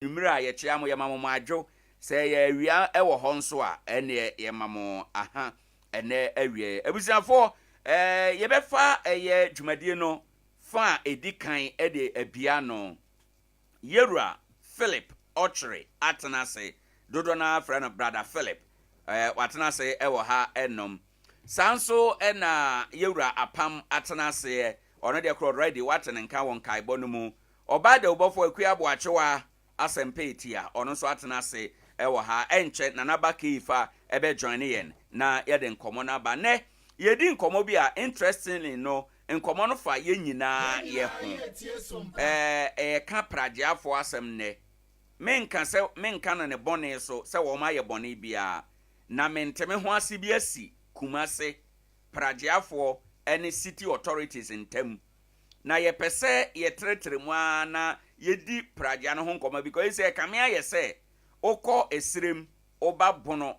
numera ye chia mo ye mamo adwo se ye awia e wo ho nso a ene ye mamo aha ene awie abusiafo ye befa ye dwumadie no fa edikan e de abia no Yerua Philip Ochre atenase dodo na friend of brother Philip watenase e wo ha enom sanso na Yerua apam atenase ono de kro ready waten nka won kaibo no mu oba de obofo akuabo achewa asempe etia ono so atenase e wo ha enche na naba kifa ebe join yen na ye de nkomo na ba ne ye di nkomo bi a interestingly no nkomo no fa ye nyina ye ho ka pragiafo asem ne menka na ne bone so se wo ma ye bone bia na menteme ho ase bi asi kumase pragiafo any city authorities ntam na ye pese ye tretre mu na ye di pragia no ho nkomo because say kamea ye say okọ esirem oba bono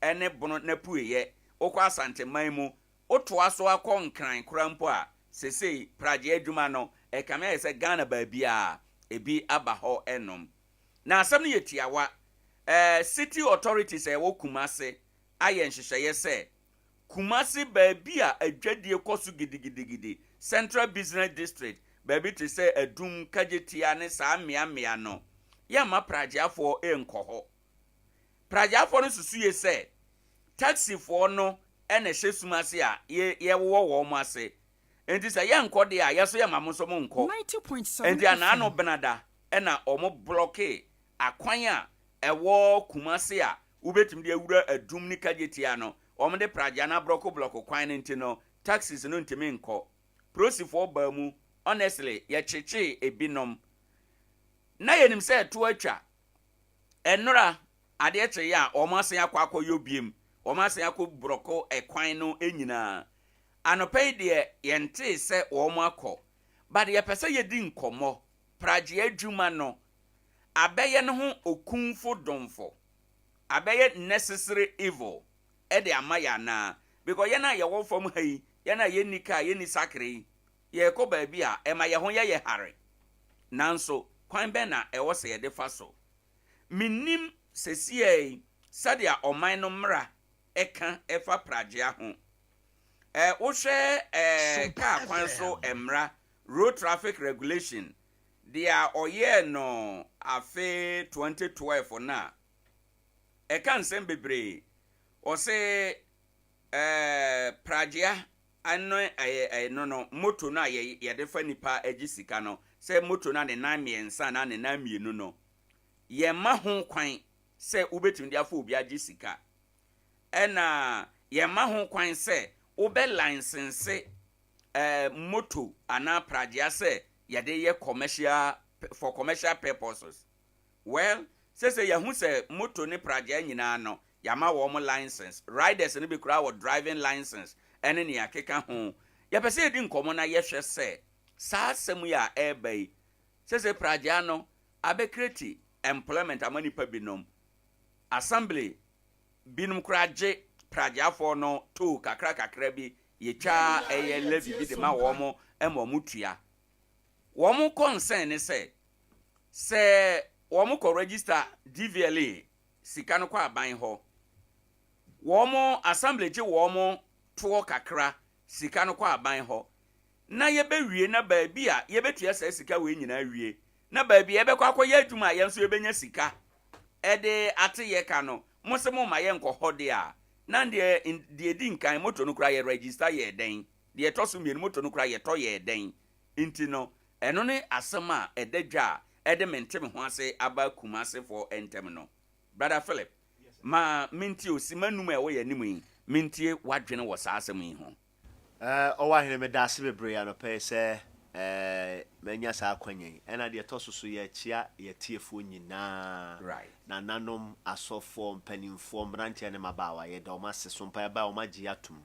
ene bono na pueye okọ asante manmu otoa so akọ nkran korampo a sesei pragia adwuma no kamea ye say Ghana ba bia ebi aba ho enom na asam ne yetiawa city authorities wo kumase aye nhyehyeye say Kumasi baby a adwadie koso gidigidi Central Business District baby to say edum kajetia ne saa mmea no ya ma pragiafo enkoho pragiafo no susu ye say taxi for no ene hyesumase a ye wo mo ase enti say ya nkode a yeso ya mamoso mo nko 90.7 enti ana no benada ena omo block akwan a ewo Kumasi a ubetim de awura adum ni kajetia no omde pragia na block kwan ntino taxis no ntimi nko prosifo ba mu honestly ye cheche ebinom na yenim se to atwa enora ade eche ya omasen akwa yobiem omasen akọ broko ekwan no enyina anopai de yente se omo akọ but ye pese ye di nkomo pragia adwuma no abeye no ho okunfo domfo abeye necessary evil ede amaya na because ye na ye wo fom hai ye na ye nika ye ni sakre ye ko ba bi a ema ye ho ye hare nanso kwan be na e wo se ye de fa so minim sesie sadia oman no mra eka efa pragia ho wo hwe ka kwan so emra road traffic regulation dia oye no afe 2012 na eka nsem bebre o se pragia ano no moto na ye defa nipa agisika no se moto na ne nan miensa na ne nan mienu no ye ma ho kwan se ubetimi dia fa obi agisika ena ye ma ho kwan se obe license moto ana pragia se ye de ye commercial for commercial purposes well se ye hu se moto ne pragia nyina no yama wo mo license riders ne be kura wo driving license ene ne akeka ho ya pese edi nkomo na ye hwe se saa semu ya ebai se pragia no abekreti employment amani pa binom assembly binum kura je pragia for no to kakra bi ye twa eye levy bi de ma wo mo mutua wo mo concern ne se wo mo ko register DVLA sika no kwa aban ho womo assembly je womo to kakra sika no kwa aban ho na ye be wie na ba bi a ye betua sa sika we nyina wie na ba bi ye be kwa akoya adwuma ye nso ye benya sika ede ate ye ka no mosemo ma ye nkoho de a na de di nkan moto no kura ye register ye den de toso mienu moto no kura ye to ye den inti no eno ne asema edadwa ede mentem ho ase aba Kumase for entem no brother Philip ma minti osimanum e wo ye nimu mintie wadwene wo saasem yi ho Owoahene me dase bebre anope se menya sa kwanyen ena de tososo ye chia ye tiefo nyina right na nanom asofo mpanimfo mrantia ne mabawa ye da o mase sompa ya ba o maji atum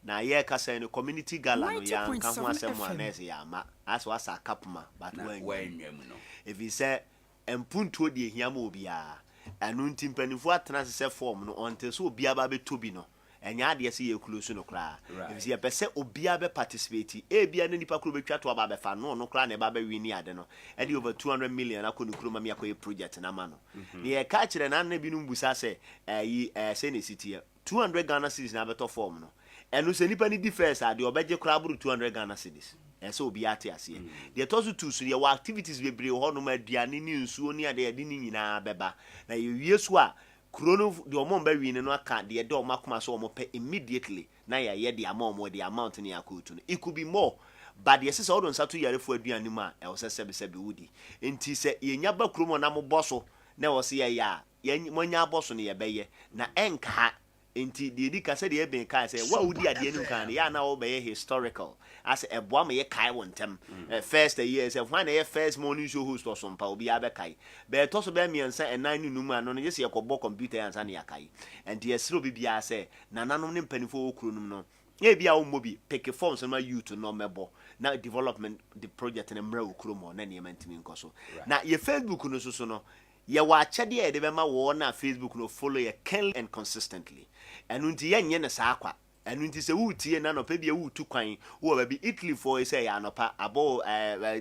na ye kasa ne community gala no ya nka ho asem anese ya ma aso asa kapma but when no if he say empuntuo de hiam obi a anu ntimpanimfo atena se form no onte so obi aba betobi no enya de se ye close no kra if ye pese obia be participate e bia na nipa kro betwa to aba be fa no kra na ba be wini ade no e de over 200 million akọ no kro ma me akọ project na ma no ye ka kire na na bi no mbusa se say ne city 200 Ghana cedis na beto form no enu se nipa ni di first ade obeje kra buru 200 Ghana cedis so obi ate ase de tozu tu so ye activities bebre ho no ma aduane ni nsuo ni ade de ni nyina beba na ye wie so a krono de omo mba wi ne no aka de de omo akoma so omo pe immediately na ye de amount the amount ni akotu no it could be more but yes se odon sato yarefo aduane mu a e wo se sebe wudi enti se ye nya ba kromo na mo boso na wo se ye ya mo nya boso ne ye beye na enka enti de di ka se de ben kai se wa wudi ade nim kan ya na wo be historical as a boa me kai wontem first year se when the first morning show host or Sompa obi abekai be to so be miensa enan ni numu ano no je se yakobọ computer yansa na yakai enti yesiro bibia se nananom ne mpanifo okrunum no e bia wo mobi pick forms na youth no mebo na development the project na mra okromo na ne mantimi nkoso na ye Facebook no so no ye wa chede e de be ma wo na Facebook no follow ye keen and consistently enu nti ye nye ne sa akwa enu nti se wutie na no pa bia wutu kwan wo ba bi Italy for say ya no pa abo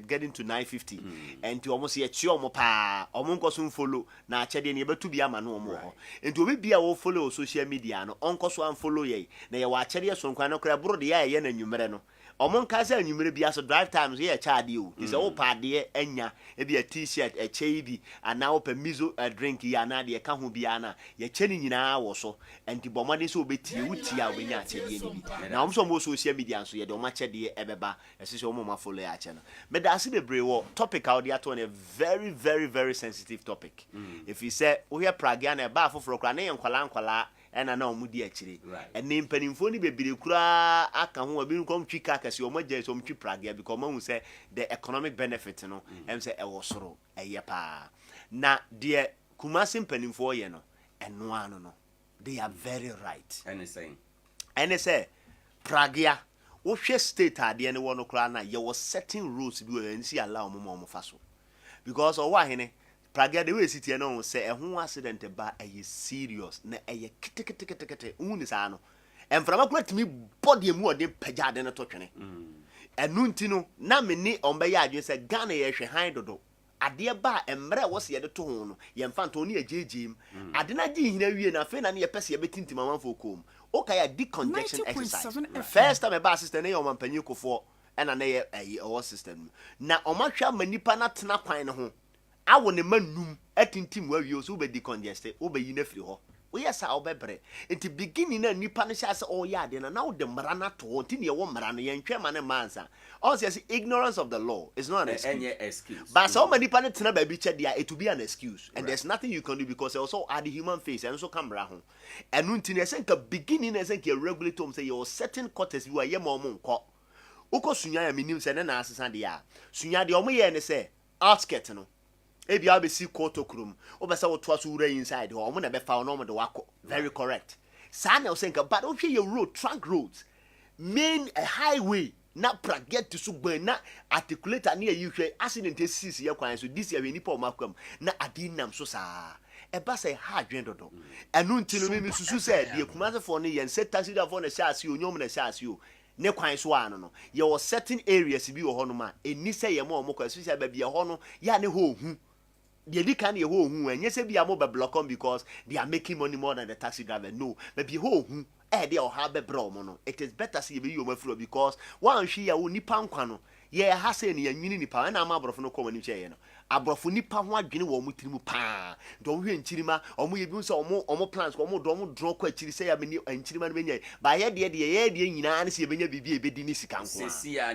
getting to 950 enti almost ye chi omo pa omo nkoso follow na chede ne betu bia ma no omo ho enti obi bia wo follow social media no onkoso an follow ye na ye wa chede so nkwan no kra bro de ye na nwumere no omon ka say anwumere bia so drive times ye chaade o is o paade enya e bia t-shirt e chei bi ana o pa mizo drink ya na de ka ho bia na ye cheni nyina wo so enti bomade so obetie wuti a obenya achede ni bi na omso mo social media so ye de o ma chede ebeba esese o mo ma follow ya che no me da ase bebre wo topic out there to a very very very sensitive topic if you say o hear pragia na ba foforo kra na ye nkwala ena na omudi akire ene mpanimfo ni bebire kura aka ho abi nkom twika akase o magye so mtwi pragia because ma hu say the economic benefit no em say e wosoro eye pa na de Kumasi mpanimfo ye no eno ano no they are very right and say pragia wo hwe state ade ne wo no kura na ye was certain rules bi we nsi allow mo faso because Owoahene pragia de we city no say ehun accident ba eye serious na eye kete uni sa no emframa kura timi body mu ode pagya de ne to twene enu nti no na me ni ombe ya adwe say Ghana ye hwe han dodo ade ba emre wo se ye de to ho no ye mfa nto ne agegem ade na gi hina wie na fe na ne ye pese ye betintim amanfo kom okay ya decongestion exercise first time ba assistant na ye o mampanyi kofo ena na ye our system na o ma hwa manipa na tena kwan ne ho awo ne manum atintim wa wie so be decongest o be yi na firi ho o yes a obebre enti beginning na nipa no sha se o ya de na wo de mra na to enti ne wo mra no ye ntwe ma ne mansa all say ignorance of the law is not an excuse but so many nipa no tena ba bi che dia it will be an excuse and there's nothing you can do because also are the human face and so camera ho enu enti ne senka beginning na senka regulator say your certain quarters you are ye mo nko uko sunya ya minim se ne na asesa de ya sunya de o mo ye ne se outskirt no ebi a be si koto krum obesa wo to aso wura inside ho mo na be fa no mo de wako very correct sa na o senka but o hwe your road trunk roads main a highway na praget to so gban na articulator na yi hwe accident esisi ye kwan so this year we nipa o makwam na adinam so sa e ba say ha dwen dodo enu ntino me susu say de Kumasi for ne yen set taxi da for na sha ase onyom na sha ase o ne kwan so ano no ye was certain areas bi wo ho no ma eni say ye ma o mokwa especially ba bia ho no ya ne ho hu the di kan ye ho hu enye say bia mo be block on because they are making money more than the taxi driver no but bi ho hu they all have be bro mo no it is better see be you mafro because one hwe ya wo nipa nkwa no ye ha say ne yanwini nipa na ama abrofo no ko mani hwe ye no abrofo nipa ho adwene wo mutirimu pa do hwe nchirima omo ye bi so omo plans ko omo do omo draw ko achiri say ya meni nchirima no benya ba ye de nyina ne se benya bibi e bedi ni sika nko sesia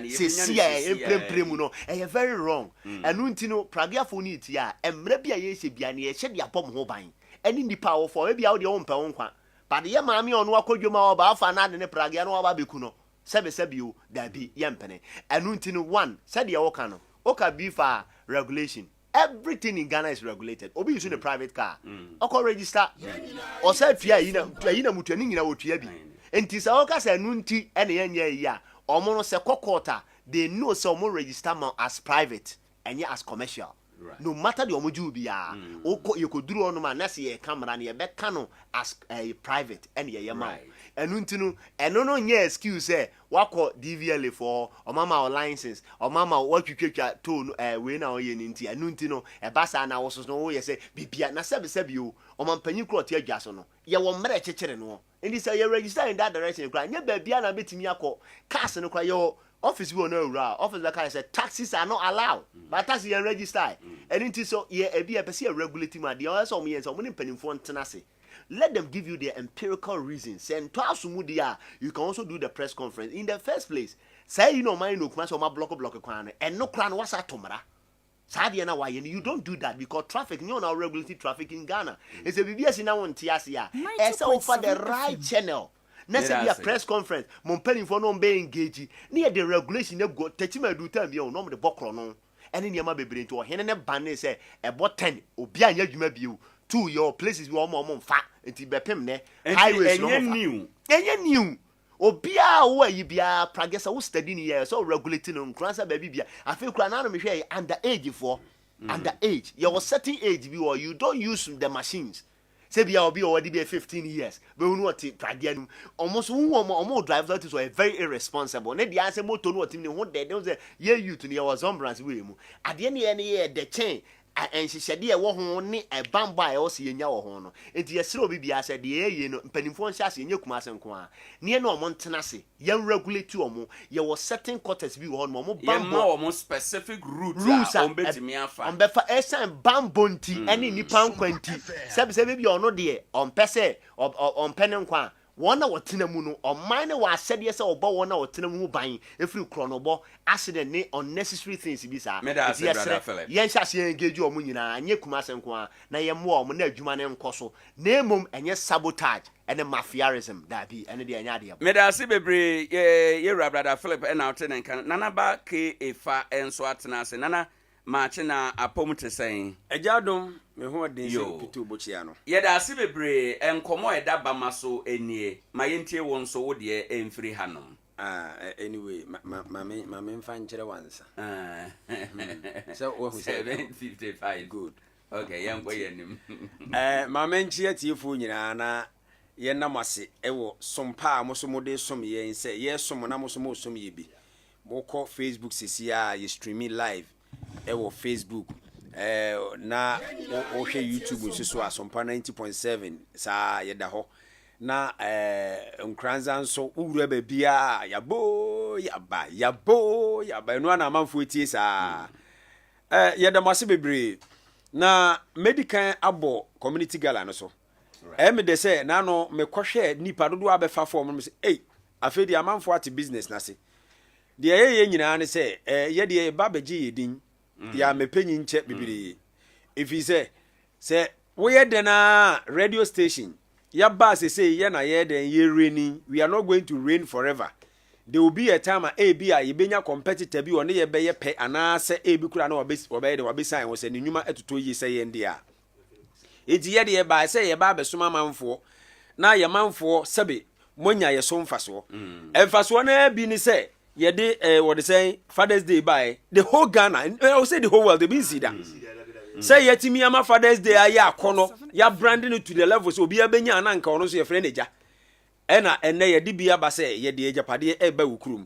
empremu no very wrong enu ntino pragiafo ni ti a emre bia ye hye bia ne ye hye de apom ho ban eni nipa wo for bia wo de wo mpa wo nkwa but ye maami onu akodwuma oba afa na de ne pragia no oba beku no sebe o da bi ye mpene enu ntino one said ye wo ka no oka be for regulation. Everything in Ghana is regulated. Obi using a private car. Oko register. O say tua yi na mutu ani nyina wotua bi. Enti sa oka say nunti ene yenye ya. Omo no se kokota. They know say omo register as private and as commercial. no matter the omoju bia oko yekoduru ono ma na se ye camera na ye be ka no as a private and ye ma enu ntinu eno no nye excuse eh wako DVLA for o mama o license o mama watwitwatwa tone we na o ye ni nti enu ntino e basa na wo so no wo ye se bibia na sebi o mampanyi kro te adwa so no ye wo mre chekere no ndi say ye register in that direction kra nye ba bia na betimi akọ cars no kra yo office we no ura office like I said taxis are not allowed but taxi and register and nti so ye e bia pese regulating ma de so mo ye so mo ni mpanimfo ntena se. Let them give you their empirical reasons. And to Asumudia, you can also do the press conference. In the first place, say you know my no class or my block and no crown was at Tomara. Sadiana why you don't do that because traffic, no now regulating traffic in Ghana. It's a BBS in our Tiasia. It's for the right channel. Next be a press conference. Mon penny for no be engaged. Near the regulation of go Techima do time you know the Bokrono. And in Yama be to a hen and banner say about 10 or Bian Yajumabu. To your places we almost fat into bepem ne highways no new obia where you be a progress who studying here so regulating on Nkoranza baby bia I feel na me hwe under age for under age your certain age be or you don't use the machines say bia obi already be 15 years but we know what pragia almost one drive that is very irresponsible ne the answer motor no team ne ho dey say ye youth ne was ombrance we mu ade ne ye the chain and she said, "Dear, wo ni a bamba o si nya wo ho no." Enti yesere obi bia said, "Dear, ye no mpanimfo nhyase nye kumase nko a." Ne no omo ntena se, ye regulate omo, ye was certain quarters bi wo ho no omo bamba omo specific rules on betimi afa. On befa esan bambo nti ene nipa nkwanti. Sebe bi ono de on pese on pene nkwa. One na watena mu no omane wa asede se obo one na watena mu ban efiri kronobo accident ne unnecessary things bi sa yen hyase engage omo nyina anye kumase nko a na ye mo omo na adwuma ne nkoso na emom enye sabotage ene mafiaism da bi ene de anya de medase bebre ye brother Philip and out ten kan nana ba ke efa enso atena se nana maache na apom te sen agyadom me ho den se pitu bochia no ye da ase bebre enkomo eda bama so enie ma yentie won so wo de emfiri hanom anyway mama mfa nkyere wansa so wo 755 good okay yango yenim mama nkyie tiefo nyina na ye namase ewo sompa amosomode som ye nse ye som na mosomo som ye bi boko Facebook sisi a ye streaming live ewo Facebook na o hwe YouTube so a Sompa 90.7 sa yeda ho na Nkoranza nso owura ba bia yabo yaba no na amanfo etie sa yeda mase bebre na medical abo community gala no so me de say na no me kohwe nipa dodo abefa form no say afedi amanfo ati business na se de ye nyina ne say ye de ba beji yedin ya mepenyi nche bibiri if he say we ye de na radio station ya ba say ye na ye de ye rainy we are not going to rain forever. There will be a time a be a yebenya competitor bi one ye be ye pe anase e bi kura na obe de obesan wo se ni nwuma etoto yi say ye ndia edi ye de ba say ye ba besoma manfo na ye manfo sebe monya ye so mfaso emfaso na bi ni say ye de what they say Father's Day by the whole Ghana I will say the whole world they been see that say yetimi ama Father's Day aya akono ya branding it to the level so obi abenya na nka ono so ye friend eja ena ene ye de bia ba say ye de ejapade e ba wukurum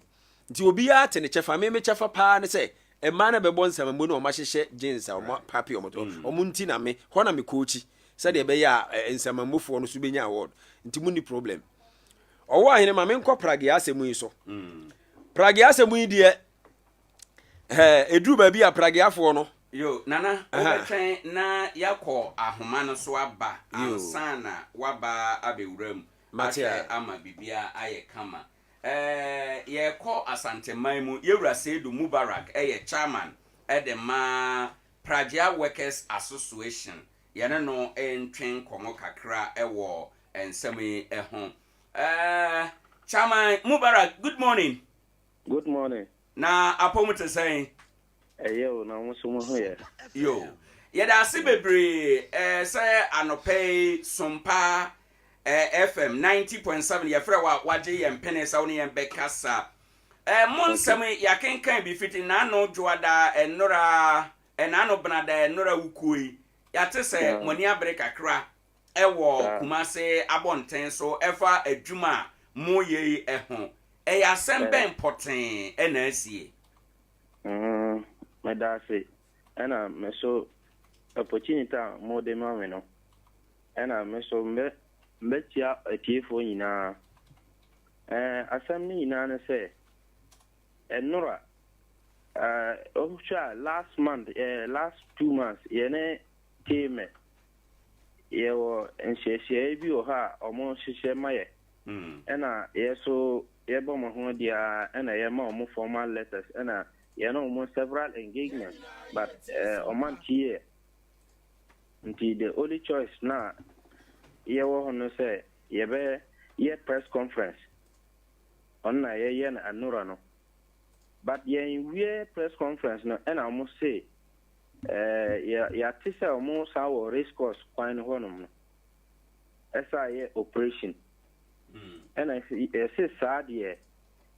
nti obi ya te ne chefa me chefa pa ne say e ma na be bon samambo ne o ma hyehye jeans o ma papi o mo nti na me ho na me coachi say de be ya nsamamofo no so benya award nti mu ni problem Owoahene ma me nkọ Prague asemu yi so Prague asemu yi de edru ba bi a Prague afo no yo nana obetwen na yakọ ahoma no so aba ansana waba abewuram matia ama bibia aye kama ye ko asanteman mu yewura Seidu Mubarak chairman edema Prague Workers Association yene no entwen komo kakra ewo ensemi ho chairman Mubarak, good morning. Good morning. Na apomute saying yo na musumo ho ye yo ye da se bebre say anope Sompa FM 90.7 ye frɛ wa waje ye mpene sa woni ye bekasa monsam ya kenkan bi fiti na no joada enora ɛna no benada nora wukui yate se moni abre kakra ɛwɔ kumase abonten so ɛfa adwuma mo ye ɛho ɛyɛ asɛm bɛn pɔten ɛna asie medase ɛna meso opportunity mo de ma me no ɛna meso mbetia atiefo nyinaa asɛm ni nyinaa ne sɛ ɛnora last month last 2 months yene came yewo enhyehyɛ bi wɔ ha ɔmo hyehyɛ mayɛ ɛna yeso yɛbɔ mo ho dia ɛna yɛma ɔmo formal letters ɛna yɛna ɔmo several engagements but ɔman tie nti the only choice na yɛwɔ ho no sɛ yɛbɛ yɛ press conference ɔna yɛyɛ na anora no but we press conference no and almost say ya tisa almost our race course kwan honum no esa ye operation and I say sad ye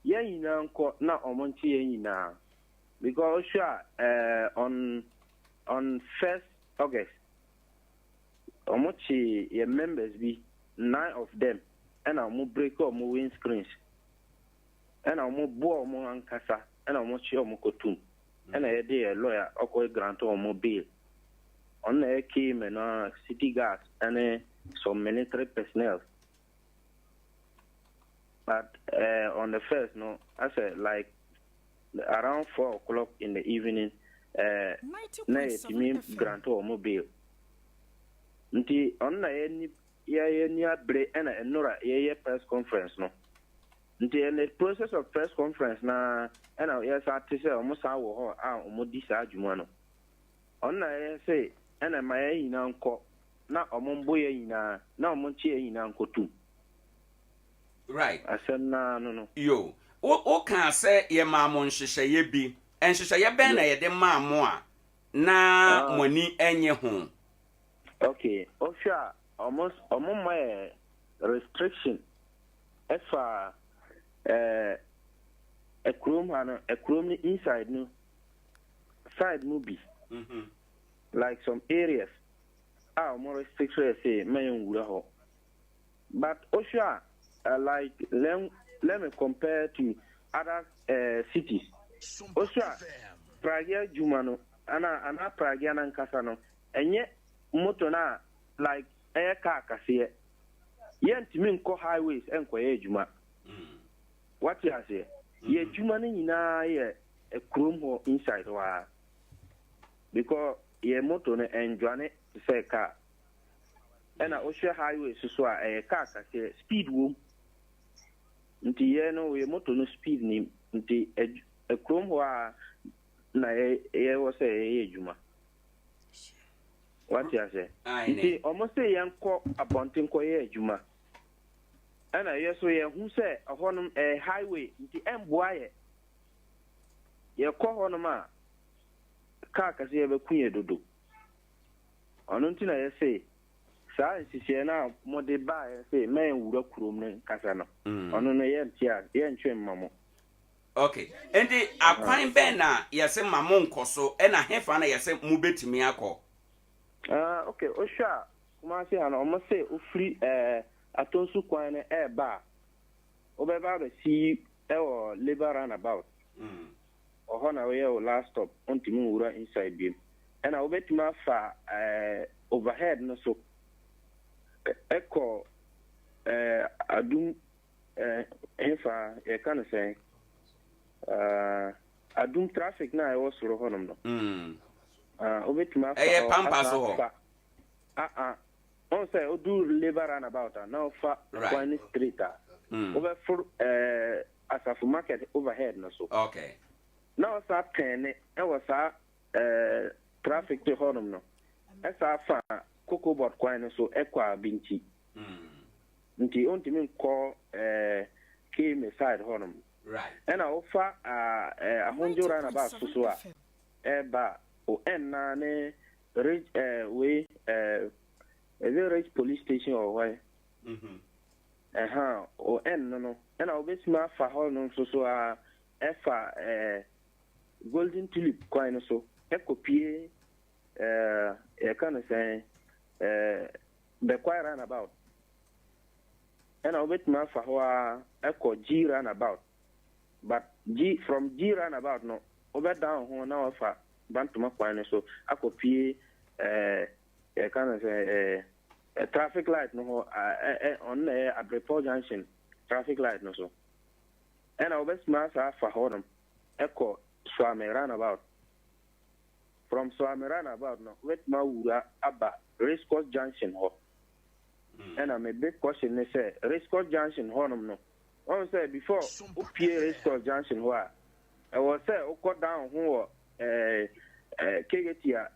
nyina nko na omonchi ye nyina because sure on 1st August omochi ye members be 9 of them and almost break up mo windscreens and almost bo mo ankasa and almost chi omo kotum and a day a lawyer or grant or mobile on the came and city guards and some military personnel but on the first no I said like around 4 o'clock in the evening na me grant or mobile nti on na any ni abre and enora ye press conference no nti in the process of press conference na and yes artist almost awo ho omo di sa adwuma no on na say and my nyina nko na omo mboye nyina na omo chie nyina nkotu right asem na no yo o kan say ye maamo nhyehyɛ ye bi nhyehyɛ ye ben na ye de maamo a na moni enye ho okay ofia almost omo my restriction efa a chrome inside no side movie like some areas are more restricted say mayon wura ho but osha like let me compare to other cities osha pragia jumano ana pragia nan kasa no enye moto na like car kase yentimi nko highways enkoye juma what you say ye juma ni nyina ye a chrome ho inside wa because ye moto no enjoy say car and I share highways so a car kase speed wo nti ye no ye moto no speed ni nti a chrome ho na ye wo say ye juma what you say nti almost say yanko abonten ko ye juma and I yes we who say a honum a highway nti emboaye ye ko honum a car kase ye be kunye dodo ono nti na ye say sa nsisi na mo de ba ye say men wura kurom ne kasa no ono no ye ntia ye ntwe mmamo okay endi akwan ben na ye say mamo nkoso e na hefa na ye say mu betimi akọ okay osha kuma say ana o say o free atonsu kwan na eba obeba be si ewo labor runabout oho na we o last stop ontimi wura inside bi and obetima fa overhead no so eko adum hefa e kan say adum traffic na e wo soro honom no obetima fa pampas ho on say o do labor runabout now for one street over for asafu market overhead no so okay now sa ten e was traffic to honum no esa fa cocoa board kwan no so ekwa binti nti on timi ko came side honum right and I offer ahonjo runabout so eba o enna ne reach we a very police station or why or no and I'll be smart for how no so efa golden tulip coin so a copy you can say the choir runabout. And I'll bet my for echo G runabout. But from G runabout no over down who now for Bantuma Quine, so I could pay you can say a traffic light no on a Brepo Junction traffic light no so. And I'll bet my for Hodam echo Swame runabout. From Swame runabout no with Maura Abba Racecourse Junction ho. And I'm a big question they say Racecourse Junction Honum no. I say before Upie Racecourse Junction ho. I was say cut down who KGT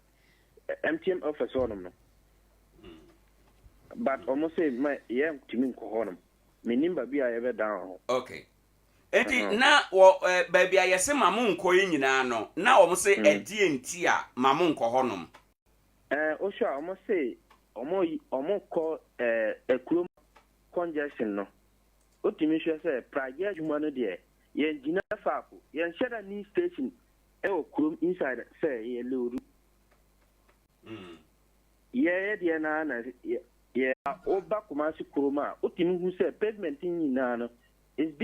MTM office honum no. But almost say my Timin Honum. Minimba be I ever down. Okay. Eti na wo baby ayese mamu nko yi nyina no na wo say edi enti a mamu nko honom osha omo say omo ko ekuro congestion no otimi hwe say prague adwuma no de ye ngina faako ye sheda ni station e okuro inside say ye loru ye de na ye oba kuma si kuroma otimi hu say pavement nyina no is